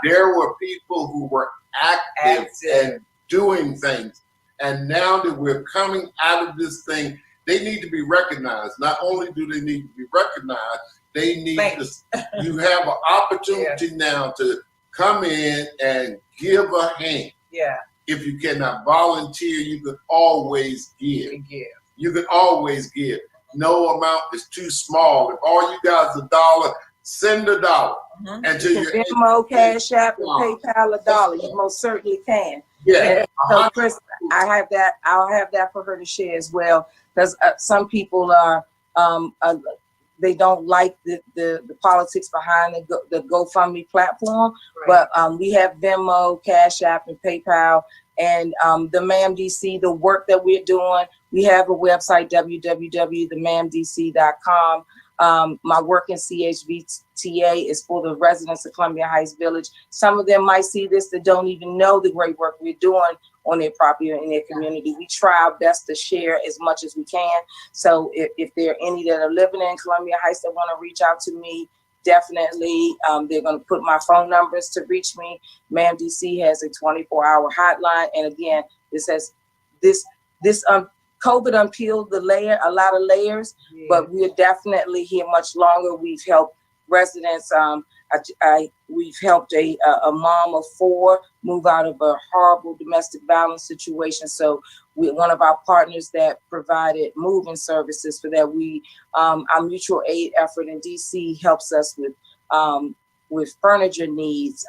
There were people who were active and doing things. And now that we're coming out of this thing, they need to be recognized. Not only do they need to be recognized, they need to, you have an opportunity now to come in and give a hand. If you cannot volunteer, you can always give. You can always give. No amount is too small. If all you got is $1, send $1. And to your Venmo, Cash App, and PayPal $1. You most certainly can. yeah. And so, Chris, I have that. I'll have that for her to share as well, because some people are they don't like the politics behind the GoFundMe platform. Right. But we have Venmo, Cash App, and PayPal. And the MAMDC, the work that we're doing, we have a website, www.themamdc.com. My work in CHVTA is for the residents of Columbia Heights Village. Some of them might see this that don't even know the great work we're doing on their property or in their community. We try our best to share as much as we can. So if there are any that are living in Columbia Heights that want to reach out to me, definitely, they're going to put my phone numbers to reach me. MAMDC has a 24-hour hotline. And again, COVID unpeeled a lot of layers, but we're definitely here much longer. We've helped residents. We've helped a mom of 4 move out of a horrible domestic violence situation. So one of our partners that provided moving services for that. Our mutual aid effort in DC helps us with furniture needs.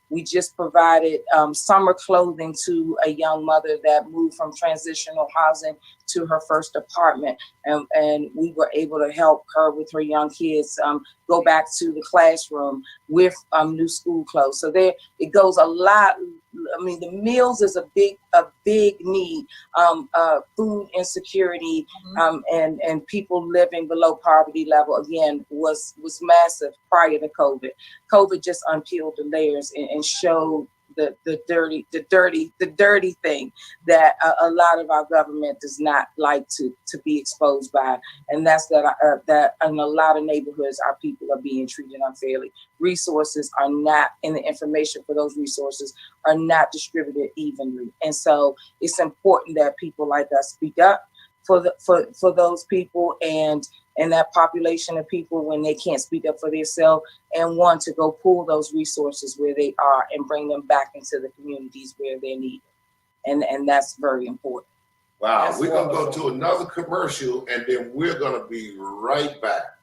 We just provided summer clothing to a young mother that moved from transitional housing to her first apartment. And we were able to help her with her young kids go back to the classroom with new school clothes. So it goes a lot. I mean, the meals is a big need. Food insecurity and people living below poverty level again was massive prior to COVID. COVID just unpeeled the layers and showed the dirty thing that a lot of our government does not like to be exposed by, and that's that in a lot of neighborhoods our people are being treated unfairly. Resources are not, and the information for those resources are not distributed evenly, and so it's important that people like us speak up for those people and that population of people when they can't speak up for themselves and want to go pull those resources where they are and bring them back into the communities where they're needed. And that's very important. Wow, That's we're going to go wonderful. to another commercial and then we're going to be right back.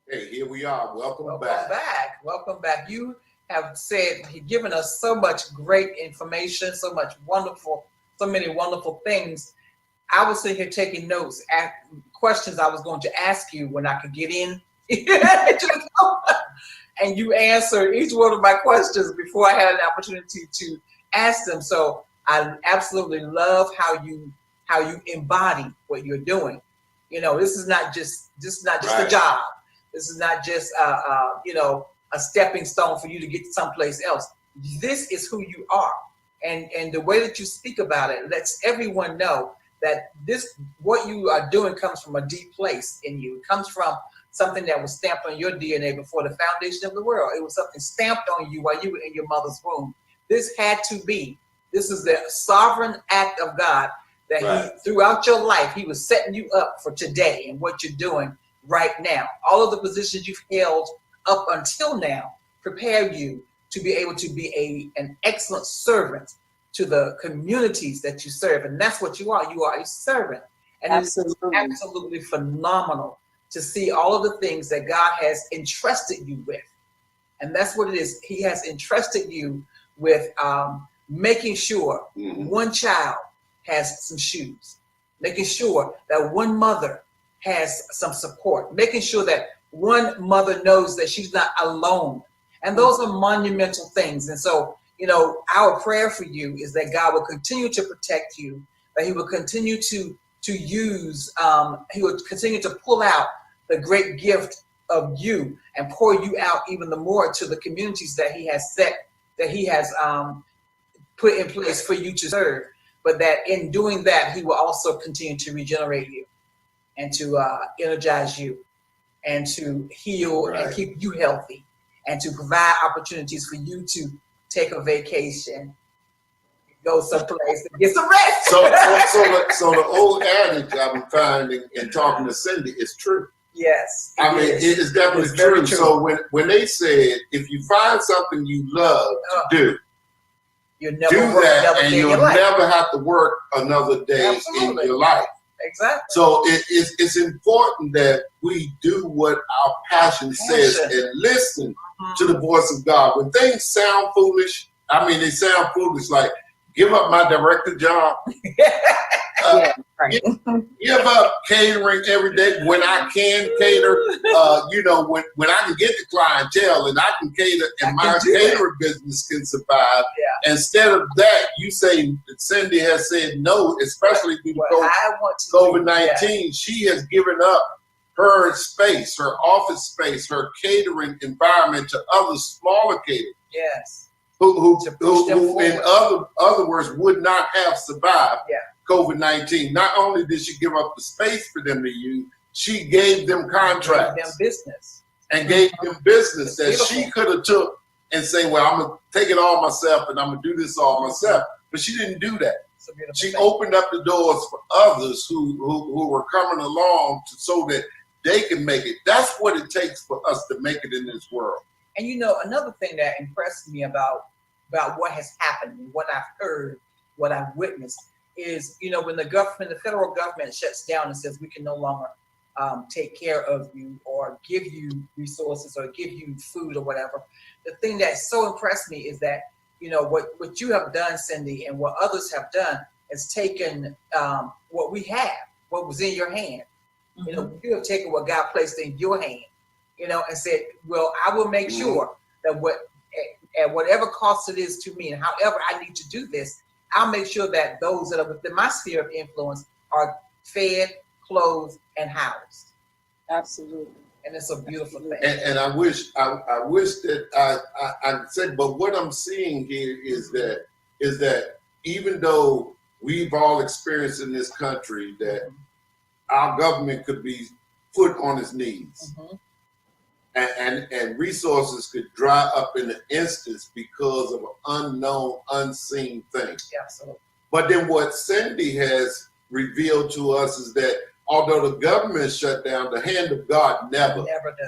Hey, here we are. Welcome back. Welcome back. You have given us so much great information, so many wonderful things. I was sitting here taking notes at questions I was going to ask you when I could get in. And you answered each one of my questions before I had an opportunity to ask them. So I absolutely love how you embody what you're doing. You know, this is not just Right. a job. This is not just a stepping stone for you to get someplace else. This is who you are, and the way that you speak about it lets everyone know that what you are doing comes from a deep place in you. It comes from something that was stamped on your DNA before the foundation of the world. It was something stamped on you while you were in your mother's womb. This had to be. This is the sovereign act of God that Right. He, throughout your life, He was setting you up for today and what you're doing right now. All of the positions you've held up until now prepare you to be able to be an excellent servant to the communities that you serve. And that's what you are. You are a servant. And Absolutely. it's absolutely phenomenal to see all of the things that God has entrusted you with. And that's what it is. He has entrusted you with making sure one child has some shoes, making sure that one mother has some support, making sure that one mother knows that she's not alone. And those are monumental things. And so, our prayer for you is that God will continue to protect you, that He will continue to use, He will continue to pull out the great gift of you and pour you out even the more to the communities that He has put in place for you to serve. but that in doing that, he will also continue to regenerate you and to energize you and to heal and keep you healthy and to provide opportunities for you to take a vacation, go someplace and get some rest. So the old adage I'm finding in talking to Cindy is true. Yes. I mean, it is definitely true. So when they said, if you find something you love to do, you never do that, and you'll never have to work another day in your life. Exactly. So it's important that we do what our passion says and listen to the voice of God. When things sound foolish, I mean, they sound foolish, like give up my director job. Give up catering every day when I can cater. When I can get the clientele and I can cater and my catering business can survive. Yeah. Instead of that, you say Cindy has said no, especially due to COVID-19. She has given up her space, her office space, her catering environment to other smaller caterers. Yes. Who in other words, would not have survived COVID-19. Not only did she give up the space for them to use, she gave them contracts. Gave them business. And gave them business that she could have took and say, well, I'm going to take it all myself and I'm going to do this all myself. But she didn't do that. She opened up the doors for others who were coming along so that they can make it. That's what it takes for us to make it in this world. And another thing that impressed me about what has happened, what I've heard, what I've witnessed is, when the federal government shuts down and says we can no longer take care of you or give you resources or give you food or whatever. The thing that so impressed me is that, what you have done, Cindy, and what others have done is taken what we have, what was in your hand. Mm-hmm. You have taken what God placed in your hand, and said, well, I will make sure that at whatever cost it is to me and however I need to do this, I'll make sure that those that are within my sphere of influence are fed, clothed, and housed. Absolutely. And it's a beautiful thing. And I wish that I said, but what I'm seeing here is that even though we've all experienced in this country that our government could be put on its knees. And resources could dry up in an instance because of an unknown, unseen thing. Yeah, absolutely. But then what Cindy has revealed to us is that although the government is shut down, the hand of God never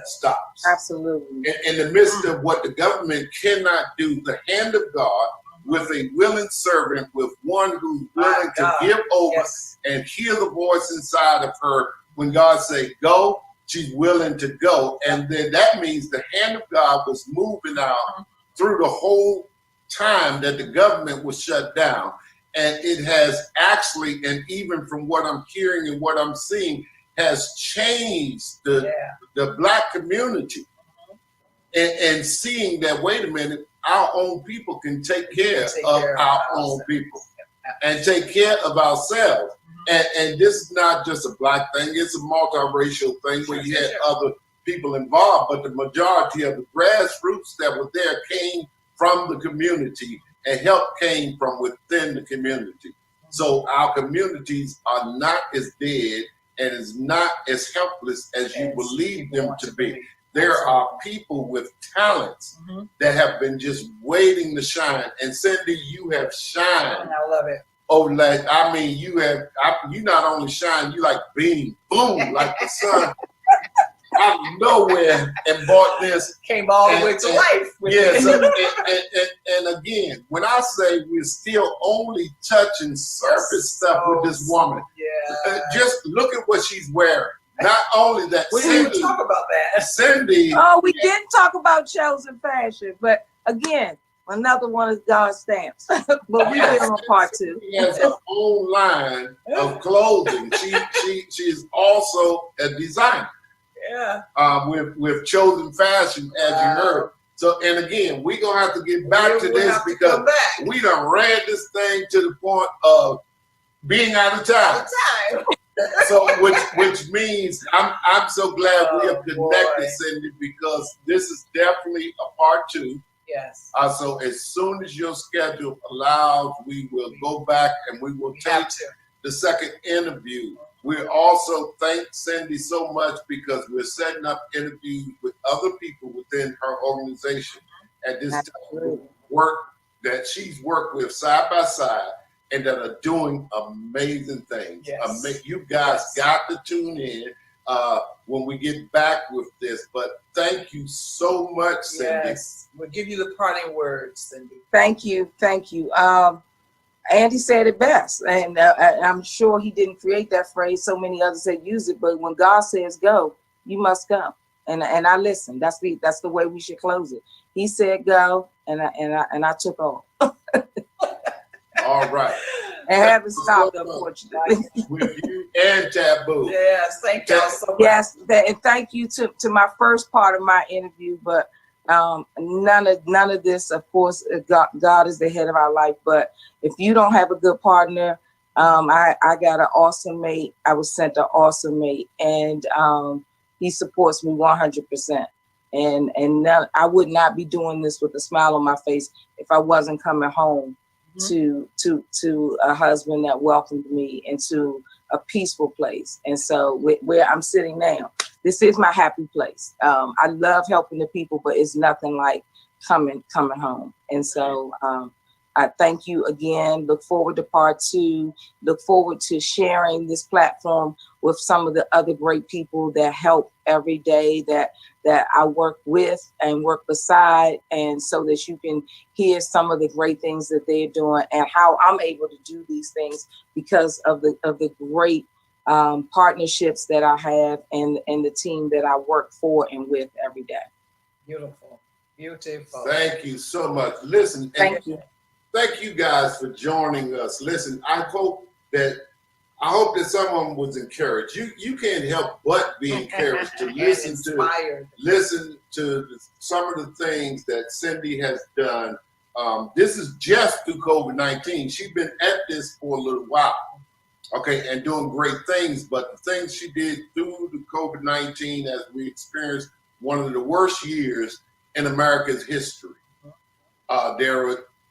stops. Absolutely. In the midst of what the government cannot do, the hand of God with a willing servant, with one who's willing to give over and hear the voice inside of her when God say go, she's willing to go. And then that means the hand of God was moving out through the whole time that the government was shut down. And it has actually, and even from what I'm hearing and what I'm seeing, has changed the Black community. And seeing that, wait a minute, our own people can take care of our own people and take care of ourselves. And this is not just a Black thing, it's a multiracial thing where you had other people involved, but the majority of the grassroots that were there came from the community and help came from within the community. So our communities are not as dead and is not as helpless as you believe them to be. There are people with talents that have been just waiting to shine. And Cindy, you have shined. I love it. Oh, like, I mean, you not only shine, you like beam, boom, like the sun out of nowhere and brought this. Came all the way to life. Yeah, so, and again, when I say we're still only touching surface stuff with this woman, just look at what she's wearing. Not only that, we didn't even talk about that. Cindy. Oh, we didn't talk about chosen fashion, but again, another one of God's stamps. But we will on part two. She has her own line of clothing. She is also a designer. Yeah. With chosen fashion, as you heard. So, and again, we're gonna have to get back to this because we done ran this thing to the point of being out of time. So, which means I'm so glad we have connected, Cindy, because this is definitely a part two. Yes. So as soon as your schedule allows, we will go back and we will We take have to. the second interview. We also thank Cindy so much because we're setting up interviews with other people within her organization at this time, work that she's worked with side by side and that are doing amazing things. Yes. You guys Yes. got to tune in when we get back with this. But thank you so much, Cindy. Yes. We'll give you the parting words, Cindy. Thank you. Thank you. Andy said it best, and I'm sure he didn't create that phrase. So many others had used it, but when God says go, you must go. And I listened. That's the way we should close it. He said go, and I took off. All right. And haven't stopped, unfortunately. With you and Taboo. Yes. Thank y'all so much. Yes, and thank you to my first part of my interview, but none of this, of course, God is the head of our life. But if you don't have a good partner, I got an awesome mate. I was sent an awesome mate, and he supports me 100%. And I would not be doing this with a smile on my face if I wasn't coming home to a husband that welcomed me into a peaceful place. And so where I'm sitting now, this is my happy place. I love helping the people, but it's nothing like coming home. And so I thank you again. Look forward to part 2. Look forward to sharing this platform with some of the other great people that help every day that I work with and work beside, and so that you can hear some of the great things that they're doing and how I'm able to do these things because of the great partnerships that I have and the team that I work for and with every day. Beautiful. Beautiful. Thank you so much. Listen, Thank you. Thank you guys for joining us. Listen, I hope that someone was encouraged. You can't help but be encouraged to listen to some of the things that Cindy has done. This is just through COVID-19. She's been at this for a little while, okay, and doing great things. But the things she did through the COVID-19, as we experienced one of the worst years in America's history,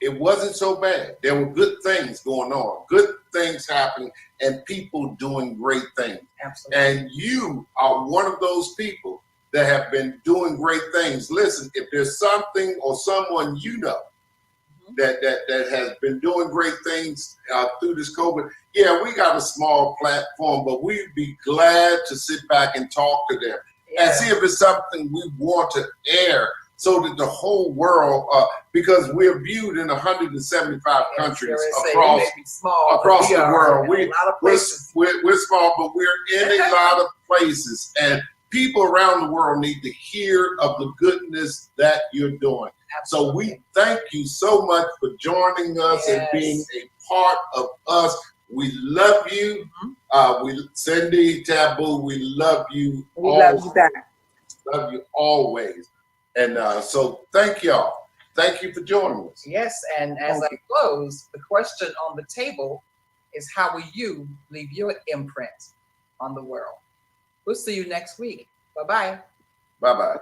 it wasn't so bad. There were good things going on, good things happening, and people doing great things. Absolutely. And you are one of those people that have been doing great things. Listen, if there's something or someone you know that has been doing great things through this COVID, yeah, we got a small platform, but we'd be glad to sit back and talk to them and see if it's something we want to air, so that the whole world, because we're viewed in 175 countries across the world. We're small, but we're in a lot of places, and people around the world need to hear of the goodness that you're doing. So we thank you so much for joining us and being a part of us. We love you. Cindy, Taboo, we love you. We love you back. Love you always. And so thank y'all. Thank you for joining us. Yes, and as I close, the question on the table is, how will you leave your imprint on the world? We'll see you next week. Bye-bye. Bye-bye.